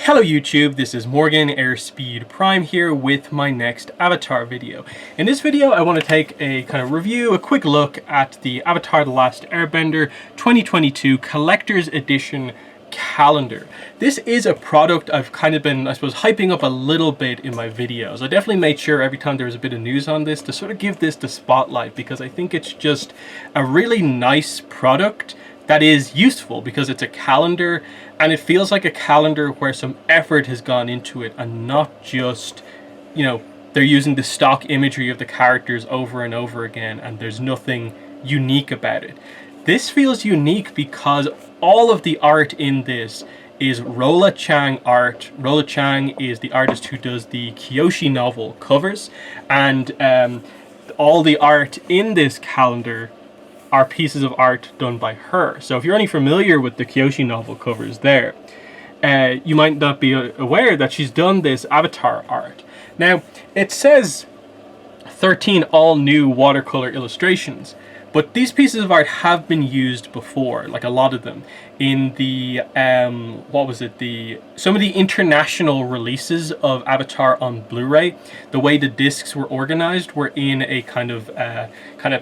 Hello YouTube, this is Morgan Airspeed Prime here with my next Avatar video. In this video I want to take a kind of review, a quick look at the Avatar The Last Airbender 2022 Collector's Edition calendar. This is a product I've kind of been, I suppose, hyping up a little bit in my videos. I definitely made sure every time there was a bit of news on this to sort of give this the spotlight, because I think it's just a really nice product that is useful because it's a calendar and it feels like a calendar where some effort has gone into it and not just, you know, they're using the stock imagery of the characters over and over again and there's nothing unique about it. This feels unique because all of the art in this is Rola Chang art. Rola Chang is the artist who does the Kyoshi novel covers, and all the art in this calendar are pieces of art done by her. So if you're only familiar with the Kyoshi novel covers there, you might not be aware that she's done this Avatar art. Now, it says 13 all new watercolor illustrations, but these pieces of art have been used before, like a lot of them, in the, some of the international releases of Avatar on Blu-ray. The way the discs were organized were in a kind of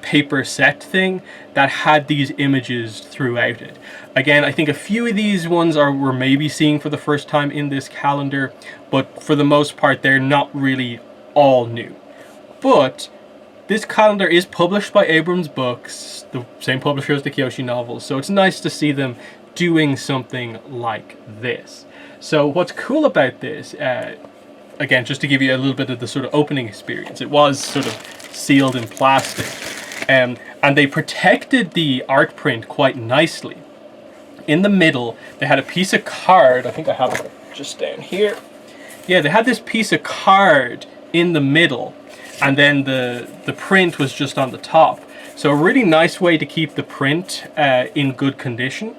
paper set thing that had these images throughout it. Again, I think a few of these ones we're maybe seeing for the first time in this calendar, but for the most part, they're not really all new. But this calendar is published by Abrams Books, the same publisher as the Kyoshi novels, so it's nice to see them doing something like this. So what's cool about this, again, just to give you a little bit of the sort of opening experience, it was sort of sealed in plastic, and they protected the art print quite nicely. In the middle, they had a piece of card, I think I have it just down here. Yeah, they had this piece of card in the middle, and then the print was just on the top. So a really nice way to keep the print in good condition.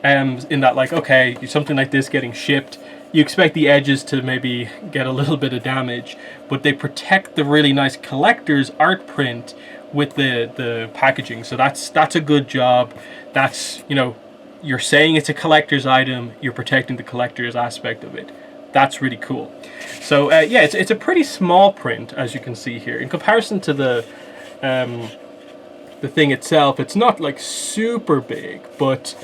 In that, like, okay, something like this getting shipped, you expect the edges to maybe get a little bit of damage, but they protect the really nice collector's art print with the packaging. So that's a good job. That's, you know, you're saying it's a collector's item, you're protecting the collector's aspect of it. That's really cool. So yeah, it's a pretty small print, as you can see here. In comparison to the thing itself, it's not like super big, but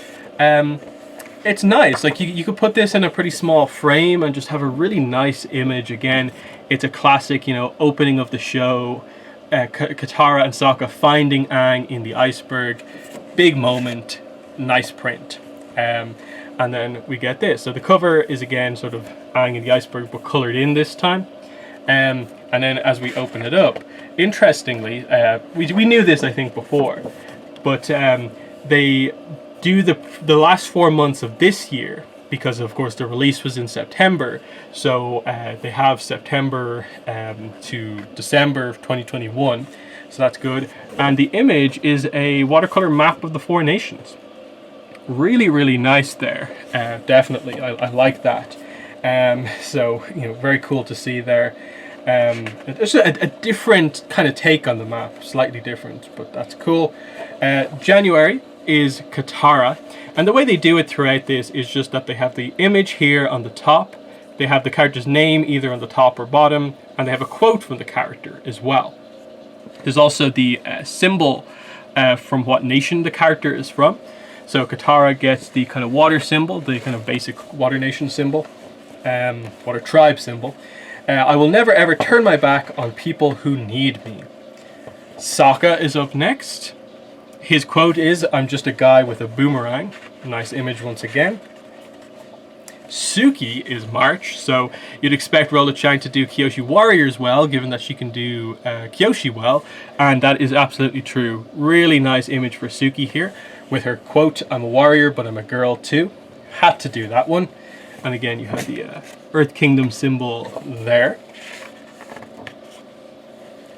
it's nice. Like you could put this in a pretty small frame and just have a really nice image. Again, it's a classic, you know, opening of the show. Katara and Sokka finding Aang in the iceberg. Big moment, nice print. And then we get this. So the cover is again sort of Aang in the iceberg, but colored in this time. And then as we open it up, interestingly, we knew this I think before, but they do the last 4 months of this year, because of course the release was in September. So they have September to December of 2021. So that's good. And the image is a watercolor map of the 4 nations. Really, really nice there. Definitely, I like that. So, you know, very cool to see there. It's a different kind of take on the map, slightly different, but that's cool. January is Katara, and the way they do it throughout this is just that they have the image here on the top, they have the character's name either on the top or bottom, and they have a quote from the character as well. There's also the symbol from what nation the character is from. So Katara gets the kind of water symbol, the kind of basic water nation symbol, water tribe symbol. I will never ever turn my back on people who need me. Sokka is up next. His quote is, "I'm just a guy with a boomerang." Nice image once again. Suki is March, so you'd expect Rola Chang to do Kyoshi Warriors well, given that she can do Kyoshi well, and that is absolutely true. Really nice image for Suki here, with her quote, "I'm a warrior, but I'm a girl too." Had to do that one. And again, you have the Earth Kingdom symbol there.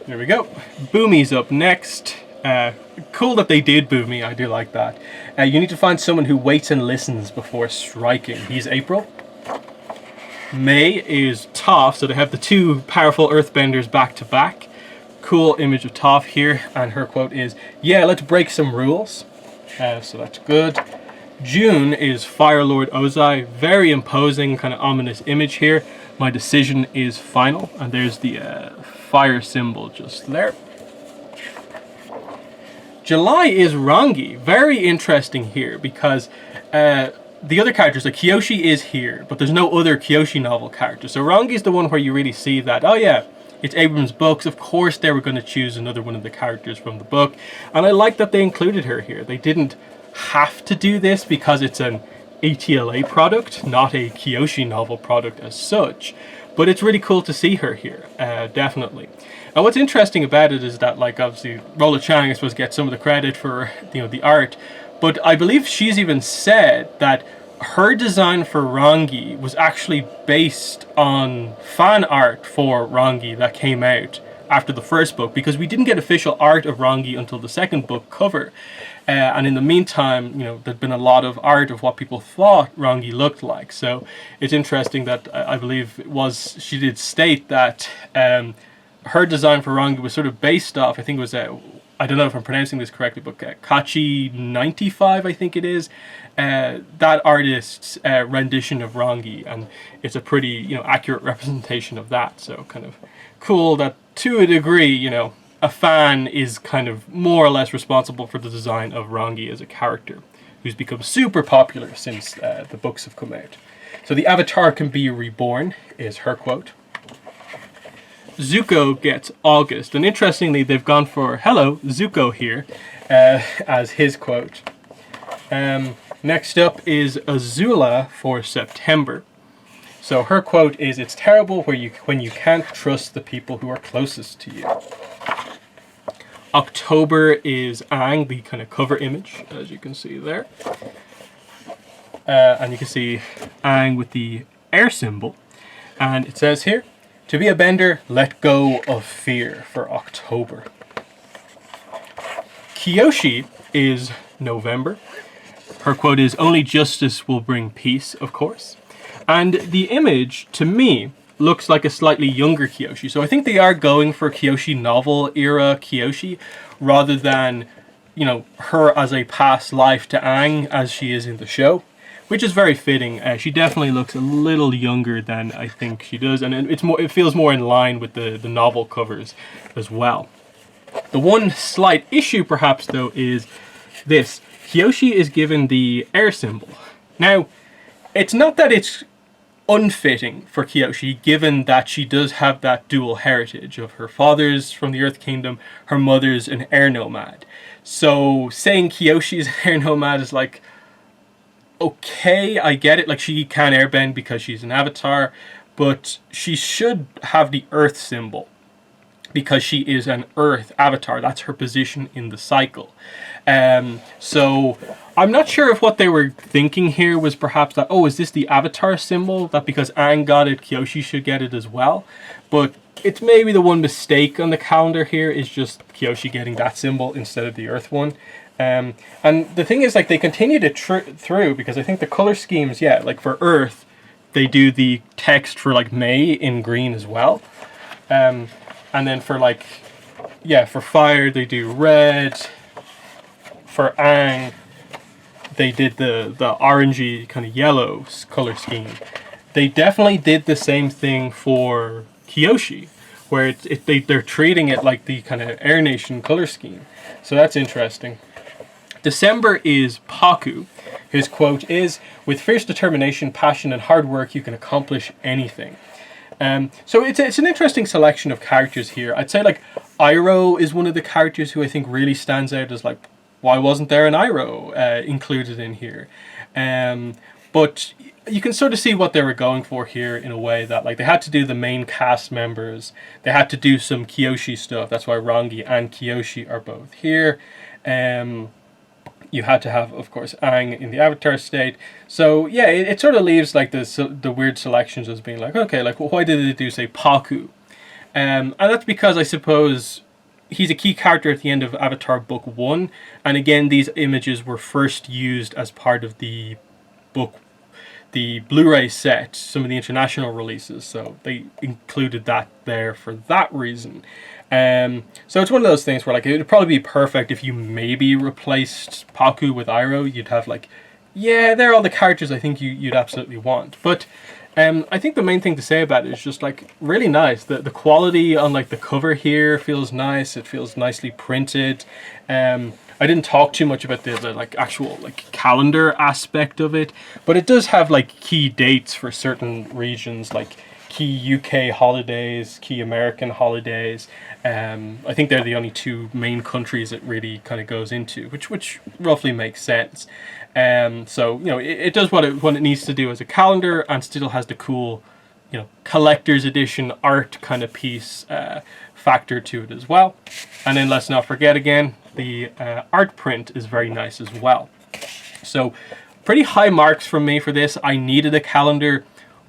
There we go. Boomy's up next. Cool that they did Boomy, I do like that. You need to find someone who waits and listens before striking. He's April. May is Toph, so they have the 2 powerful earthbenders back to back. Cool image of Toph here, and her quote is, "Yeah, let's break some rules." So that's good. June is Fire Lord Ozai. Very imposing, kind of ominous image here. My decision is final, and there's the fire symbol just there. July is Rangi. Very interesting here because the other characters, like Kyoshi is here, but there's no other Kyoshi novel character. So Rangi is the one where you really see that, oh yeah, it's Abrams' books. Of course they were going to choose another one of the characters from the book. And I like that they included her here. They didn't have to do this because it's an ATLA product, not a Kyoshi novel product as such. But it's really cool to see her here, definitely. And what's interesting about it is that, like, obviously, Rola Chang, I suppose, gets some of the credit for, you know, the art. But I believe she's even said that her design for Rangi was actually based on fan art for Rangi that came out after the first book, because we didn't get official art of Rangi until the second book cover. And in the meantime, you know, there'd been a lot of art of what people thought Rangi looked like. So it's interesting that I believe it was, she did state that her design for Rangi was sort of based off, I think it was, I don't know if I'm pronouncing this correctly, but Kachi 95, I think it is, that artist's rendition of Rangi, and it's a pretty, you know, accurate representation of that. So kind of cool that, to a degree, you know, a fan is kind of more or less responsible for the design of Rangi as a character, who's become super popular since the books have come out. So the Avatar can be reborn is her quote. Zuko gets August, and interestingly they've gone for hello Zuko here as his quote. Next up is Azula for September. So her quote is, "It's terrible when you can't trust the people who are closest to you." October is Aang, the kind of cover image, as you can see there. And you can see Aang with the air symbol. And it says here, "To be a bender, let go of fear," for October. Kyoshi is November. Her quote is, "Only justice will bring peace," of course. And the image, to me, looks like a slightly younger Kyoshi. So I think they are going for Kyoshi novel era Kyoshi, rather than, you know, her as a past life to Aang as she is in the show, which is very fitting. She definitely looks a little younger than I think she does, and it feels more in line with the novel covers as well. The one slight issue perhaps though is this. Kyoshi is given the air symbol. Now, it's not that it's unfitting for Kyoshi, given that she does have that dual heritage of her father's from the Earth Kingdom, her mother's an air nomad. So saying Kyoshi is an air nomad is like, okay, I get it, like she can airbend because she's an avatar, but she should have the Earth symbol because she is an Earth avatar. That's her position in the cycle. So I'm not sure if what they were thinking here was perhaps that, oh, is this the avatar symbol? That because Aang got it, Kyoshi should get it as well. But it's maybe the one mistake on the calendar here is just Kyoshi getting that symbol instead of the Earth one. And the thing is, like, they continue to through, because I think the color schemes, yeah, like for Earth, they do the text for like May in green as well. And then for like, yeah, for Fire, they do red. For Aang, they did the orangey kind of yellow color scheme. They definitely did the same thing for Kyoshi, where they're treating it like the kind of Air Nation color scheme. So that's interesting. December is Paku. His quote is, "With fierce determination, passion, and hard work, you can accomplish anything." So it's an interesting selection of characters here. I'd say like Iroh is one of the characters who I think really stands out as like, why wasn't there an Iroh included in here? But you can sort of see what they were going for here in a way that, like, they had to do the main cast members. They had to do some Kyoshi stuff. That's why Rangi and Kyoshi are both here. You had to have, of course, Aang in the Avatar state. So yeah, it sort of leaves like the weird selections as being like, okay, like, well, why did they do, say, Paku? And that's because I suppose he's a key character at the end of Avatar Book 1. And again, these images were first used as part of the book, the Blu-ray set, some of the international releases. So they included that there for that reason. So it's one of those things where, like, it would probably be perfect if you maybe replaced Paku with Iroh. You'd have like Yeah, they're all the characters I think you'd absolutely want. But I think the main thing to say about it is just like really nice. The quality on like the cover here feels nice. It feels nicely printed. I didn't talk too much about the like actual like calendar aspect of it, but it does have like key dates for certain regions, like key UK holidays, key American holidays. I think they're the only two main countries it really kind of goes into, which roughly makes sense. So you know it does what it needs to do as a calendar, and still has the cool, you know, collector's edition art kind of piece factor to it as well. And then let's not forget again, the art print is very nice as well. So pretty high marks from me for this. I needed a calendar.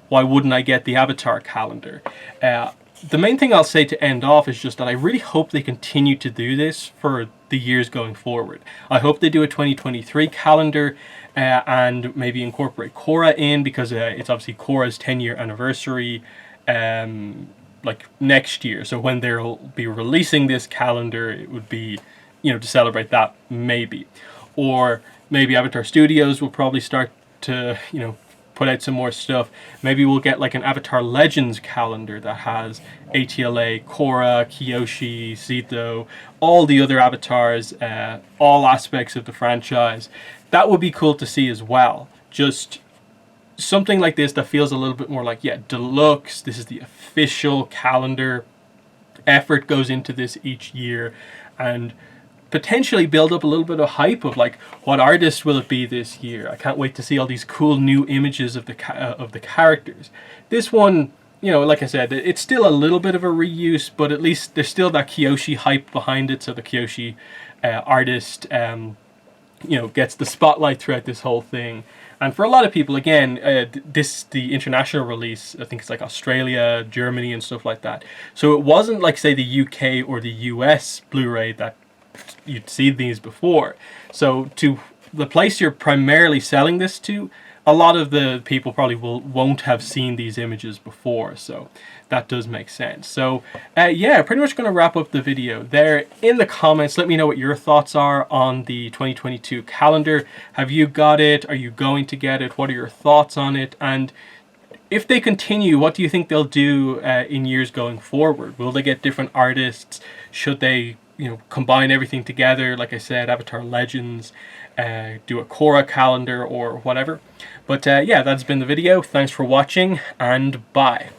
Why wouldn't I get the Avatar calendar? The main thing I'll say to end off is just that I really hope they continue to do this for the years going forward. I hope they do a 2023 calendar and maybe incorporate Korra in, because it's obviously Korra's 10-year anniversary like next year. So when they'll be releasing this calendar, it would be, you know, to celebrate that maybe. Or maybe Avatar Studios will probably start to, you know, put out some more stuff. Maybe we'll get like an Avatar Legends calendar that has ATLA, Korra, Kyoshi, Zito, all the other avatars, all aspects of the franchise. That would be cool to see as well. Just something like this that feels a little bit more like, yeah, deluxe. This is the official calendar. Effort goes into this each year, and potentially build up a little bit of hype of like, what artist will it be this year? I can't wait to see all these cool new images of the characters. This one, you know, like I said, it's still a little bit of a reuse, but at least there's still that Kyoshi hype behind it. So the Kyoshi artist, you know, gets the spotlight throughout this whole thing. And for a lot of people, again, the international release, I think it's like Australia, Germany, and stuff like that. So it wasn't like, say, the UK or the US Blu-ray that you'd seen these before. So to the place you're primarily selling this to, a lot of the people probably won't have seen these images before, so that does make sense. So yeah, pretty much going to wrap up the video there. In the comments, let me know what your thoughts are on the 2022 calendar. Have you got it? Are you going to get it? What are your thoughts on it? And if they continue, what do you think they'll do in years going forward? Will they get different artists? Should they, you know, combine everything together, like I said, Avatar Legends, do a Korra calendar or whatever? But yeah, that's been the video. Thanks for watching, and bye.